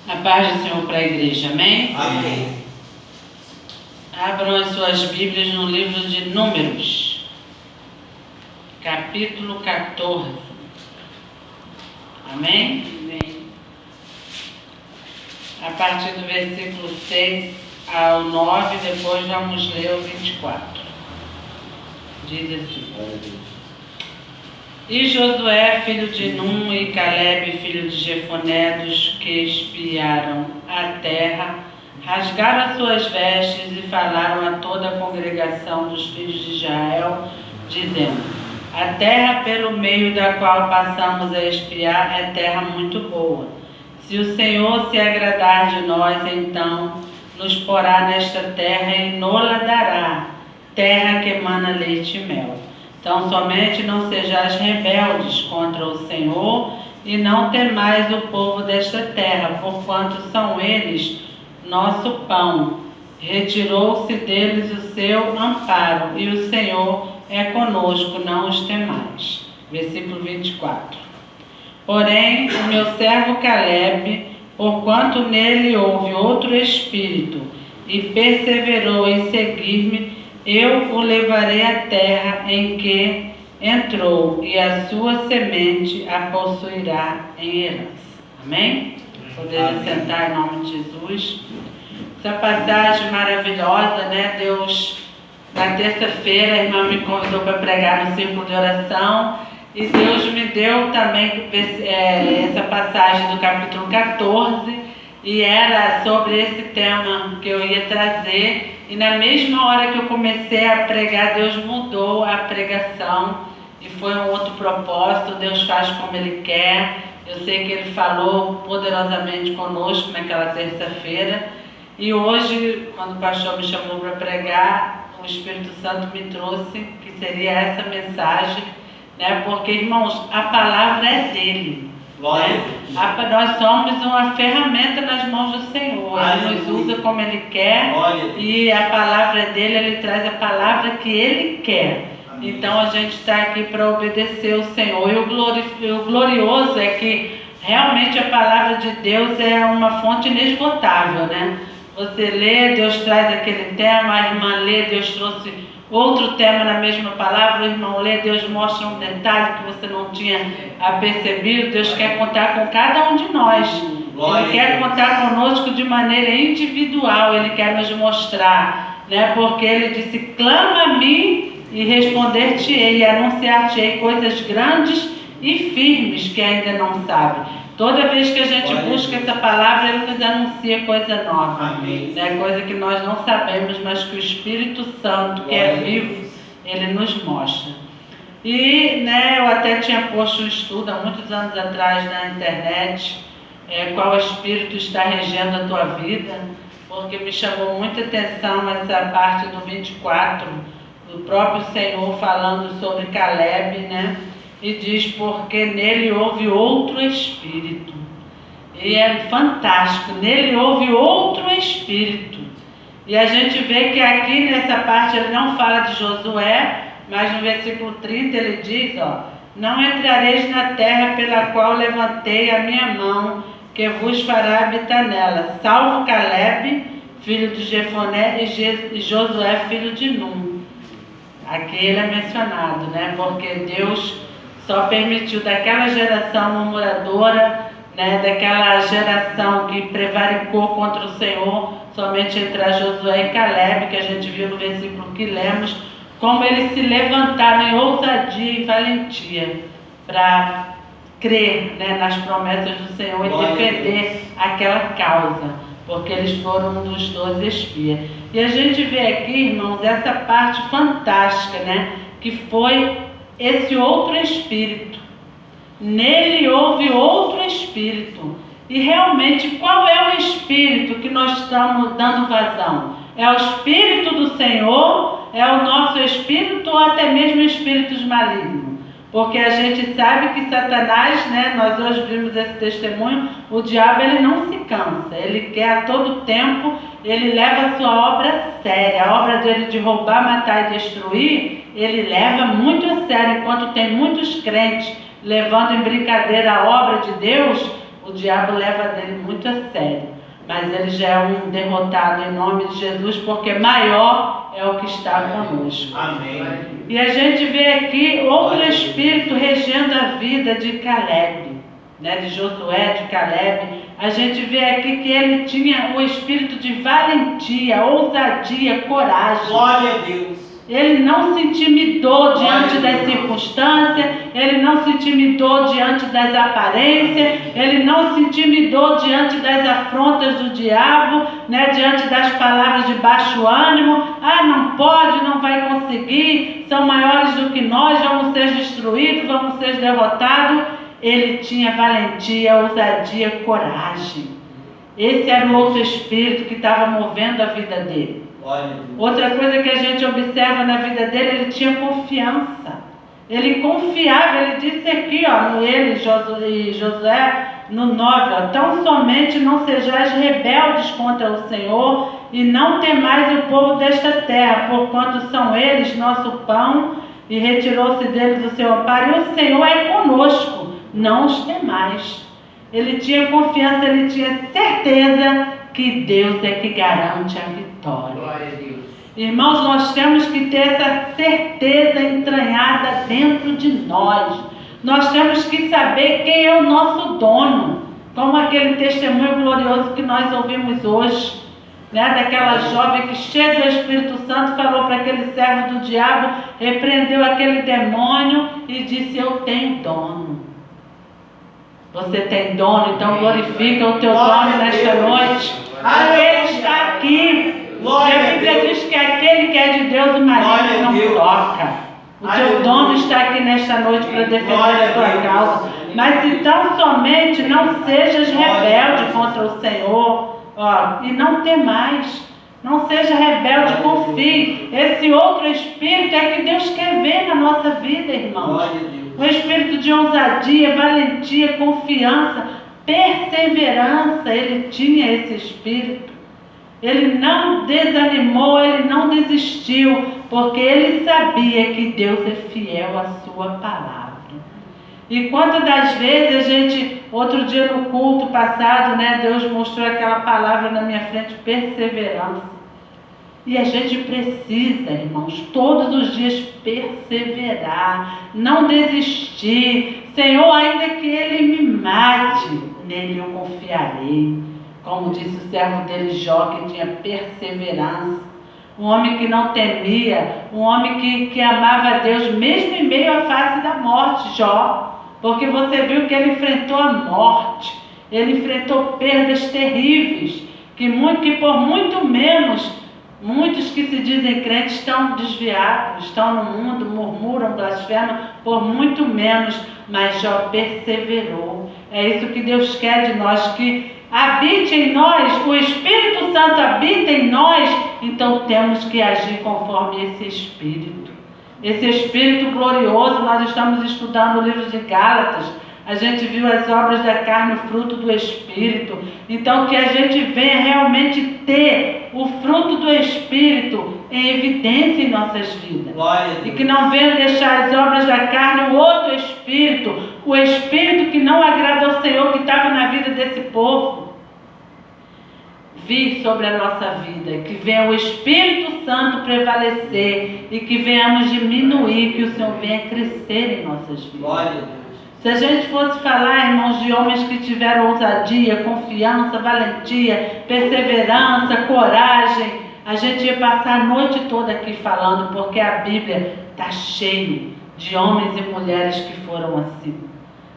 A paz do Senhor para a igreja, amém? Amém. Abram as suas Bíblias no livro de Números, capítulo 14. Amém? Amém. A partir do versículo 6 ao 9, depois vamos ler o 24. Diz assim: E Josué, filho de Num, e Calebe, filho de Jefoné, dos que espiaram a terra, rasgaram as suas vestes e falaram a toda a congregação dos filhos de Israel, dizendo: A terra pelo meio da qual passamos a espiar é terra muito boa. Se o Senhor se agradar de nós, então nos porá nesta terra e nos-la dará, terra que emana leite e mel. Então somente não sejais rebeldes contra o Senhor e não temais o povo desta terra, porquanto são eles nosso pão. Retirou-se deles o seu amparo, e o Senhor é conosco, não os temais. Versículo 24. Porém, o meu servo Calebe, porquanto nele houve outro espírito, e perseverou em seguir-me, eu o levarei à terra em que entrou, e a sua semente a possuirá em herança. Amém? Podemos sentar em nome de Jesus. Essa passagem maravilhosa, né? Deus, na terça-feira, a irmã me convidou para pregar no círculo de oração, e Deus me deu também essa passagem do capítulo 14, e era sobre esse tema que eu ia trazer. E na mesma hora que eu comecei a pregar, Deus mudou a pregação e foi um outro propósito. Deus faz como Ele quer. Eu sei que Ele falou poderosamente conosco naquela terça-feira. E hoje, quando o pastor me chamou para pregar, o Espírito Santo me trouxe que seria essa mensagem, né? Porque, irmãos, a palavra é dele. Né? Nós somos uma ferramenta nas mãos do Senhor. Ele nos usa como Ele quer, e a palavra é dele. Ele traz a palavra que Ele quer. Então a gente está aqui para obedecer o Senhor. E o glorioso é que realmente a palavra de Deus é uma fonte inesgotável, né? Você lê, Deus traz aquele tema, a irmã lê, Deus trouxe outro tema na mesma palavra, o irmão lê, Deus mostra um detalhe que você não tinha apercebido. Deus quer contar com cada um de nós. Ele quer contar conosco de maneira individual, Ele quer nos mostrar, né? Porque Ele disse: clama a mim e responder-te-ei, e anunciar-te-ei coisas grandes e firmes que ainda não sabe. Toda vez que a gente busca essa palavra, Ele nos anuncia coisa nova, né? Coisa que nós não sabemos, mas que o Espírito Santo, que é vivo, Ele nos mostra. E, né, eu até tinha posto um estudo há muitos anos atrás na internet, qual Espírito está regendo a tua vida, porque me chamou muita atenção essa parte do 24, do próprio Senhor falando sobre Calebe, né? E diz: porque nele houve outro espírito. E é fantástico, nele houve outro espírito. E a gente vê que aqui nessa parte ele não fala de Josué, mas no versículo 30 ele diz: não entrareis na terra pela qual levantei a minha mão, que vos fará habitar nela, salvo Calebe, filho de Jefoné, e Josué, filho de Num. Aqui ele é mencionado, né? Porque Deus só permitiu daquela geração murmuradora, né, daquela geração que prevaricou contra o Senhor, somente entrar Josué e Calebe, que a gente viu no versículo que lemos, como eles se levantaram em ousadia e valentia para crer, né, nas promessas do Senhor e defender aquela causa, porque eles foram um dos 12 espias. E a gente vê aqui, irmãos, essa parte fantástica, né, que foi esse outro espírito. Nele houve outro espírito. E realmente, qual é o espírito que nós estamos dando vazão? É o Espírito do Senhor? É o nosso espírito, ou até mesmo espíritos malignos? Porque a gente sabe que Satanás, né, nós hoje vimos esse testemunho, o diabo ele não se cansa, ele quer a todo tempo, ele leva a sua obra séria, a obra dele de roubar, matar e destruir, ele leva muito a sério. Enquanto tem muitos crentes levando em brincadeira a obra de Deus, o diabo leva dele muito a sério. Mas ele já é um derrotado em nome de Jesus, porque maior é o que está conosco. Amém. E a gente vê aqui outro espírito regendo a vida de Caleb, né? De Josué, de Caleb. A gente vê aqui que ele tinha um espírito de valentia, ousadia, coragem. Glória a Deus. Ele não se intimidou diante das circunstâncias, ele não se intimidou diante das aparências, ele não se intimidou diante das afrontas do diabo, né? Diante das palavras de baixo ânimo. Ah, não pode, não vai conseguir, são maiores do que nós, vamos ser destruídos, vamos ser derrotados. Ele tinha valentia, ousadia, coragem. Esse era o outro espírito que estava movendo a vida dele. Outra coisa que a gente observa na vida dele, ele tinha confiança. Ele confiava, ele disse aqui, no Josué, no 9, tão somente não sejais rebeldes contra o Senhor e não temais o povo desta terra, porquanto são eles nosso pão, e retirou-se deles o seu amparo, e o Senhor é conosco, não os temais. Ele tinha confiança, ele tinha certeza que Deus é que garante a vitória. Glória a Deus. Irmãos, nós temos que ter essa certeza entranhada dentro de nós. Nós temos que saber quem é o nosso dono, como aquele testemunho glorioso que nós ouvimos hoje, né? Daquela jovem que, cheia do Espírito Santo, falou para aquele servo do diabo, repreendeu aquele demônio e disse: eu tenho dono. Você tem dono, então glorifica o teu dono nesta noite. Ele está aqui. E a Bíblia diz que aquele que é de Deus, o maligno não toca. O teu dono está aqui nesta noite para defender a tua causa. Mas então somente não sejas rebelde contra o Senhor, e não temais. Não seja rebelde, confie. Esse outro espírito é que Deus quer ver na nossa vida, irmãos. O espírito de ousadia, valentia, confiança, perseverança. Ele tinha esse espírito. Ele não desanimou, ele não desistiu, porque ele sabia que Deus é fiel à sua palavra. E quantas das vezes a gente, outro dia no culto passado, né, Deus mostrou aquela palavra na minha frente, perseverança. E a gente precisa, irmãos, todos os dias perseverar, não desistir. Senhor, ainda que ele me mate, nele eu confiarei. Como disse o servo dele Jó, que tinha perseverança. Um homem que não temia, um homem que amava a Deus, mesmo em meio à face da morte, Jó. Porque você viu que ele enfrentou a morte, ele enfrentou perdas terríveis, que por muito menos, muitos que se dizem crentes estão desviados, estão no mundo, murmuram, blasfemam, por muito menos, mas Jó perseverou. É isso que Deus quer de nós, que habite em nós, o Espírito Santo habita em nós, então temos que agir conforme esse Espírito. Esse Espírito glorioso, nós estamos estudando o livro de Gálatas, a gente viu as obras da carne, o fruto do Espírito. Então que a gente venha realmente ter o fruto do Espírito em evidência em nossas vidas. E que não venha deixar as obras da carne, o outro Espírito, o Espírito que não agrada ao Senhor, que estava na vida desse povo, vir sobre a nossa vida. Que venha o Espírito Santo prevalecer e que venhamos diminuir, que o Senhor venha crescer em nossas vidas. Se a gente fosse falar, irmãos, de homens que tiveram ousadia, confiança, valentia, perseverança, coragem, a gente ia passar a noite toda aqui falando, porque a Bíblia está cheia de homens e mulheres que foram assim.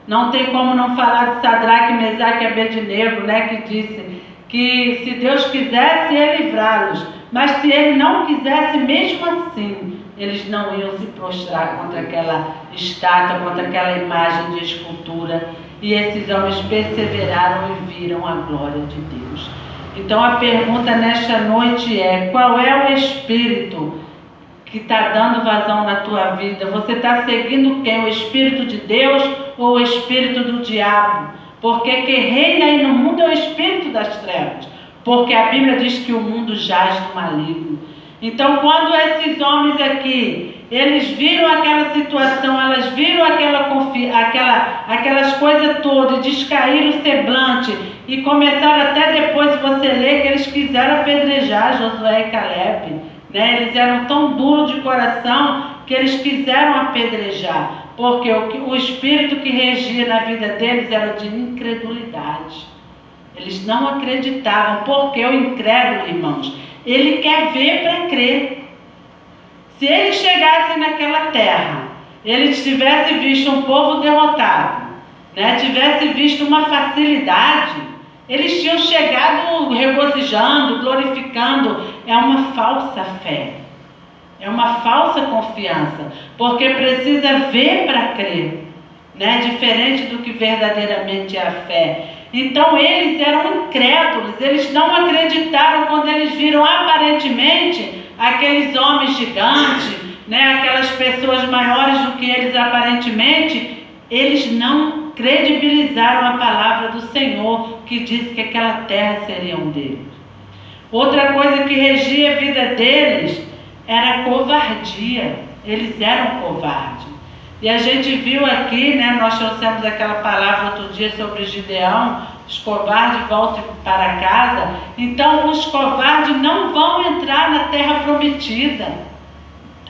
Não tem como não falar de Sadraque, Mesaque e Abednego, né, que disse que se Deus quisesse, ia livrá-los, mas se Ele não quisesse, mesmo assim, eles não iam se prostrar contra aquela estátua, contra aquela imagem de escultura. E esses homens perseveraram e viram a glória de Deus. Então a pergunta nesta noite é: qual é o Espírito que está dando vazão na tua vida? Você está seguindo quem? O Espírito de Deus ou o Espírito do diabo? Porque quem reina aí no mundo é o Espírito das trevas. Porque a Bíblia diz que o mundo jaz no maligno. Então, quando esses homens aqui, eles viram aquela situação, elas viram aquelas coisas todas, descaíram o semblante e começaram até depois, você lê, que eles quiseram apedrejar Josué e Caleb, né? Eles eram tão duros de coração que eles quiseram apedrejar, porque o espírito que regia na vida deles era de incredulidade. Eles não acreditavam, porque o incrédulo, irmãos, ele quer ver para crer. Se eles chegassem naquela terra, eles tivessem visto um povo derrotado, né, tivessem visto uma facilidade, eles tinham chegado regozijando, glorificando. É uma falsa fé, é uma falsa confiança, porque precisa ver para crer, né, diferente do que verdadeiramente é a fé. Então eles eram incrédulos, eles não acreditaram quando eles viram aparentemente aqueles homens gigantes, né, aquelas pessoas maiores do que eles aparentemente. Eles não credibilizaram a palavra do Senhor, que disse que aquela terra seria um deles. Outra coisa que regia a vida deles era a covardia. Eles eram covardes. E a gente viu aqui, né, nós trouxemos aquela palavra outro dia sobre Gideão, os covardes voltam para casa. Então os covardes não vão entrar na terra prometida.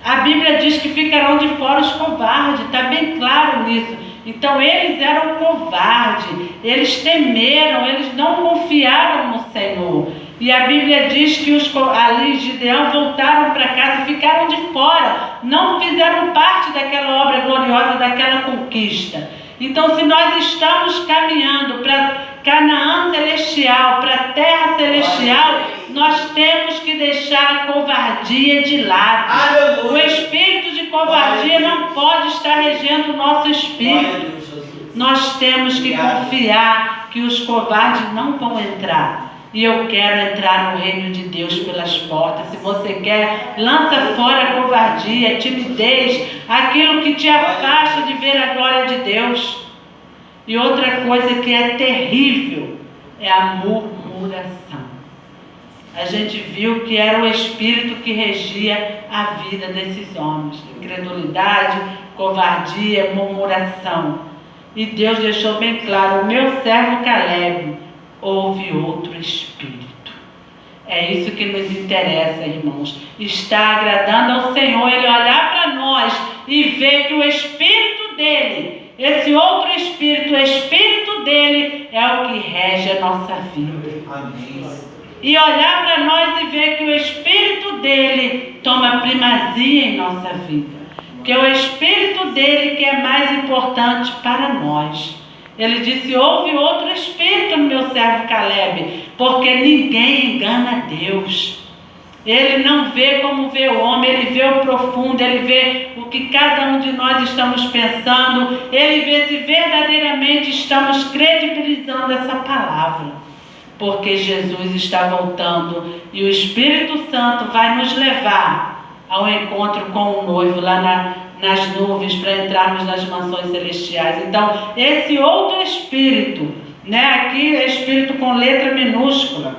A Bíblia diz que ficarão de fora os covardes, está bem claro nisso. Então eles eram covardes, eles temeram, eles não confiaram no Senhor. E a Bíblia diz que ali Gideão voltaram para casa, ficaram de fora, não fizeram parte daquela obra gloriosa, daquela conquista. Então, se nós estamos caminhando para Canaã celestial, para a terra celestial, nós temos que deixar a covardia de lado. O espírito de covardia não pode estar regendo o nosso espírito. Nós temos que confiar que os covardes não vão entrar. E eu quero entrar no reino de Deus pelas portas. Se você quer, lança fora a covardia, a timidez, aquilo que te afasta de ver a glória de Deus. E outra coisa que é terrível é a murmuração. A gente viu que era o espírito que regia a vida desses homens. Incredulidade, covardia, murmuração. E Deus deixou bem claro: o meu servo Caleb houve outro espírito. É isso que nos interessa, irmãos. Está agradando ao Senhor Ele olhar para nós e ver que o espírito dele, esse outro espírito, o espírito dele é o que rege a nossa vida. Amém. E olhar para nós e ver que o espírito dele toma primazia em nossa vida. Que é o espírito dele que é mais importante para nós. Ele disse: houve outro espírito no meu servo Caleb, porque ninguém engana Deus. Ele não vê como vê o homem, ele vê o profundo, ele vê o que cada um de nós estamos pensando, ele vê se verdadeiramente estamos credibilizando essa palavra. Porque Jesus está voltando e o Espírito Santo vai nos levar ao encontro com o noivo lá nas nuvens, para entrarmos nas mansões celestiais. Então, esse outro espírito, né, aqui é espírito com letra minúscula,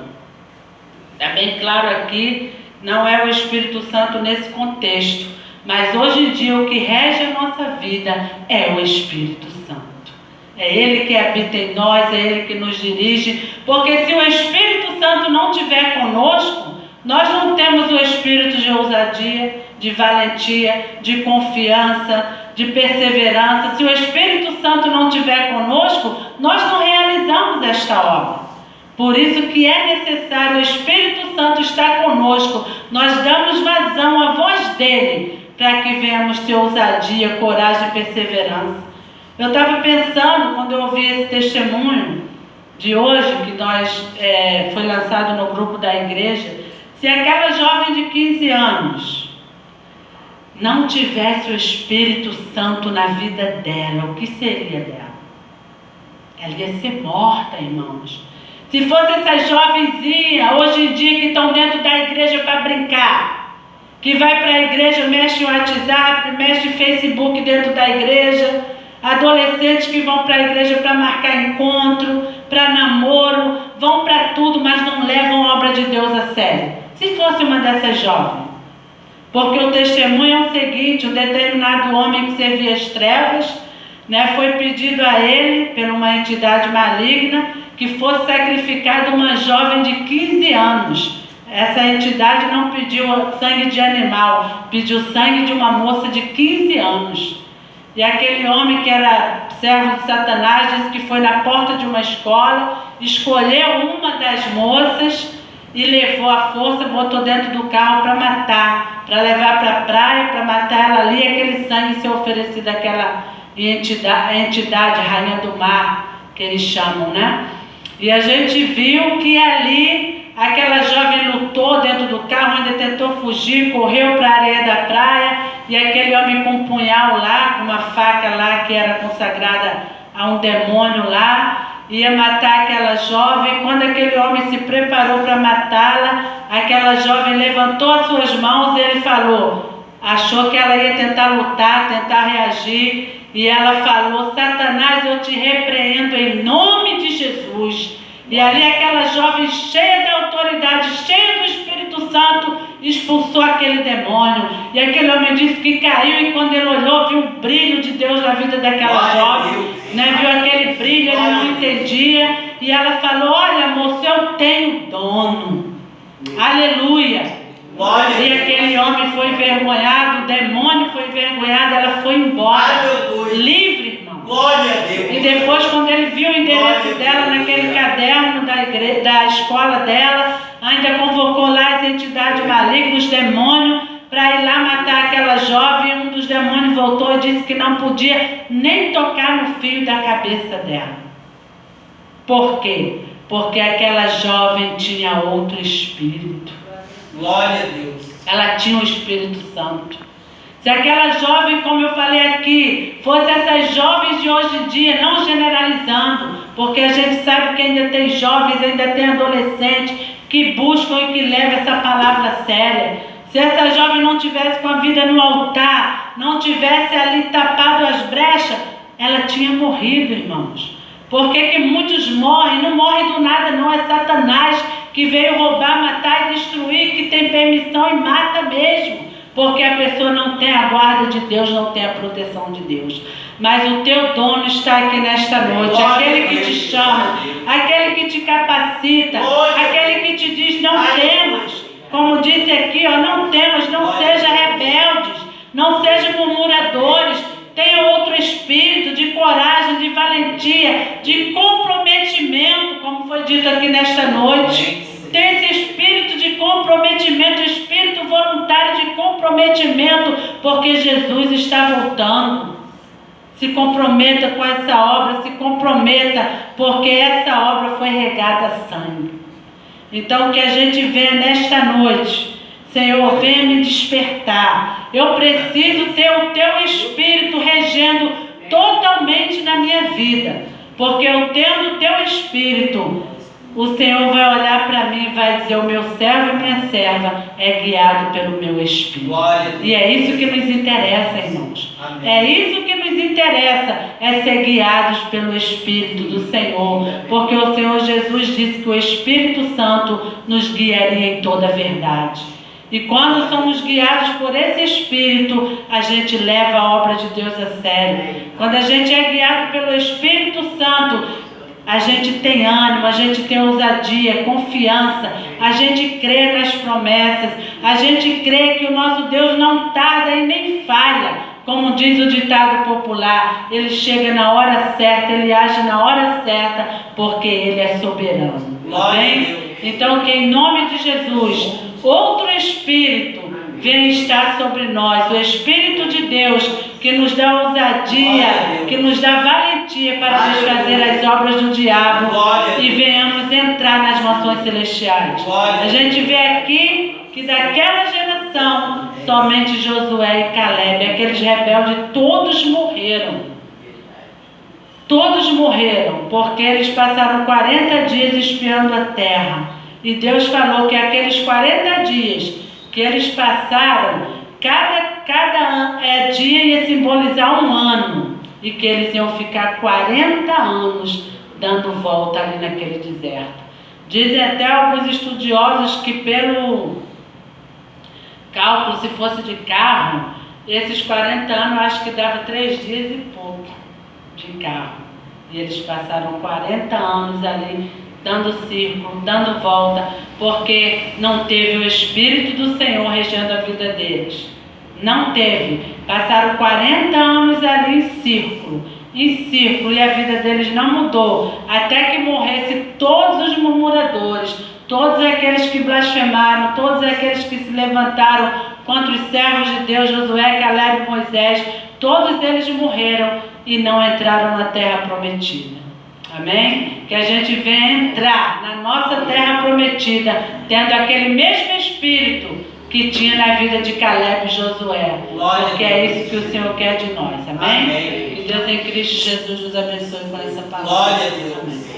está bem claro aqui, não é o Espírito Santo nesse contexto, mas hoje em dia o que rege a nossa vida é o Espírito Santo. É Ele que habita em nós, é Ele que nos dirige, porque se o Espírito Santo não estiver conosco, nós não temos o espírito de ousadia, de valentia, de confiança, de perseverança. Se o Espírito Santo não estiver conosco, nós não realizamos esta obra. Por isso que é necessário o Espírito Santo estar conosco. Nós damos vazão à voz dele, para que venhamos ter ousadia, coragem e perseverança. Eu estava pensando, quando eu ouvi esse testemunho de hoje, que foi lançado no grupo da igreja, se aquela jovem de 15 anos não tivesse o Espírito Santo na vida dela, o que seria dela? Ela ia ser morta, irmãos. Se fosse essa jovenzinha, hoje em dia, que estão dentro da igreja para brincar, que vai para a igreja, mexe no WhatsApp, mexe no Facebook dentro da igreja, adolescentes que vão para a igreja para marcar encontro, para namoro, vão para tudo, mas não levam a obra de Deus a sério. Se fosse uma dessas jovens, Porque o testemunho é o seguinte: um determinado homem que servia as trevas, né, foi pedido a ele, por uma entidade maligna, que fosse sacrificada uma jovem de 15 anos. Essa entidade não pediu sangue de animal, pediu sangue de uma moça de 15 anos. E aquele homem que era servo de Satanás disse que foi na porta de uma escola, escolheu uma das moças e levou à força, botou dentro do carro para matar, para levar para a praia, para matar ela ali, e aquele sangue ser oferecido àquela entidade, rainha do mar, que eles chamam, né? E a gente viu que ali aquela jovem lutou dentro do carro, ainda tentou fugir, correu para a areia da praia, e aquele homem com um punhal lá, com uma faca lá que era consagrada a um demônio lá, ia matar aquela jovem. Quando aquele homem se preparou para matá-la, aquela jovem levantou as suas mãos e ele falou, achou que ela ia tentar lutar, tentar reagir, e ela falou: Satanás, eu te repreendo em nome de Jesus. E ali aquela jovem cheia da autoridade, cheia do Espírito Santo, expulsou aquele demônio. E aquele homem disse que caiu, e quando ele olhou, viu o brilho de Deus na vida daquela jovem, né? Viu aquele brilho, ele não entendia. E ela falou: olha, moço, eu tenho dono. Aleluia. E aquele homem foi envergonhado, o demônio foi envergonhado, ela foi embora, livre, irmão. Glória a Deus. E depois, quando ele viu o endereço dela naquele caderno da escola dela, ainda convocou lá as entidades malignas, os demônios, para ir lá matar aquela jovem. Um dos demônios voltou e disse que não podia nem tocar no fio da cabeça dela. Por quê? Porque aquela jovem tinha outro espírito. Glória a Deus. Ela tinha o Espírito Santo. Se aquela jovem, como eu falei aqui, fosse essas jovens de hoje em dia, não generalizando, porque a gente sabe que ainda tem jovens, ainda tem adolescentes que buscam e que levam essa palavra séria. Se essa jovem não tivesse com a vida no altar, não tivesse ali tapado as brechas, ela tinha morrido, irmãos. Por que muitos morrem? Não morrem do nada, não. É Satanás que veio roubar, matar e destruir, que tem permissão e mata mesmo. Porque a pessoa não tem a guarda de Deus, não tem a proteção de Deus. Mas o teu dono está aqui nesta noite. Aquele que te chama, aquele que te capacita, aquele que te diz: não temas. Como disse aqui, ó, não temas, não seja rebeldes, não sejam murmuradores. Tenha outro espírito de coragem, de valentia, de comprometimento, como foi dito aqui nesta noite. Tem esse espírito de comprometimento, espírito voluntário de comprometimento, porque Jesus está voltando. Se comprometa com essa obra, se comprometa, porque essa obra foi regada a sangue. Então, que a gente venha nesta noite: Senhor, venha me despertar. Eu preciso ter o teu Espírito regendo totalmente na minha vida. Porque eu tendo o teu Espírito, o Senhor vai olhar para mim e vai dizer: o meu servo e minha serva é guiado pelo meu Espírito. E é isso que nos interessa, irmãos. Amém. É isso que nos interessa, é ser guiados pelo Espírito do Senhor. Porque o Senhor Jesus disse que o Espírito Santo nos guiaria em toda a verdade. E quando somos guiados por esse Espírito, a gente leva a obra de Deus a sério. Quando a gente é guiado pelo Espírito Santo, a gente tem ânimo, a gente tem ousadia, confiança, a gente crê nas promessas, a gente crê que o nosso Deus não tarda e nem falha. Como diz o ditado popular, ele chega na hora certa, ele age na hora certa, porque ele é soberano. Amém? Então, que em nome de Jesus, outro Espírito venha estar sobre nós, o Espírito de Deus, que nos dá ousadia, que nos dá valentia para desfazer as obras do diabo e venhamos entrar nas mansões celestiais. A gente vê aqui que daquela geração, somente Josué e Caleb, aqueles rebeldes, todos morreram. Todos morreram, porque eles passaram 40 dias espiando a terra. E Deus falou que aqueles 40 dias que eles passaram, cada dia ia simbolizar um ano. E que eles iam ficar 40 anos dando volta ali naquele deserto. Dizem até alguns estudiosos que Cálculo, se fosse de carro, esses 40 anos, acho que dava 3 dias e pouco de carro. E eles passaram 40 anos ali, dando círculo, dando volta, porque não teve o Espírito do Senhor regendo a vida deles. Não teve. Passaram 40 anos ali em círculo, e a vida deles não mudou, até que morresse todos os murmuradores, todos aqueles que blasfemaram, todos aqueles que se levantaram contra os servos de Deus, Josué, Caleb e Moisés, todos eles morreram e não entraram na terra prometida. Amém? Que a gente venha entrar na nossa terra prometida, tendo aquele mesmo Espírito que tinha na vida de Caleb e Josué. Porque é isso que o Senhor quer de nós. Amém? Amém. Que Deus em Cristo Jesus nos abençoe com essa palavra. Glória a Deus. Amém.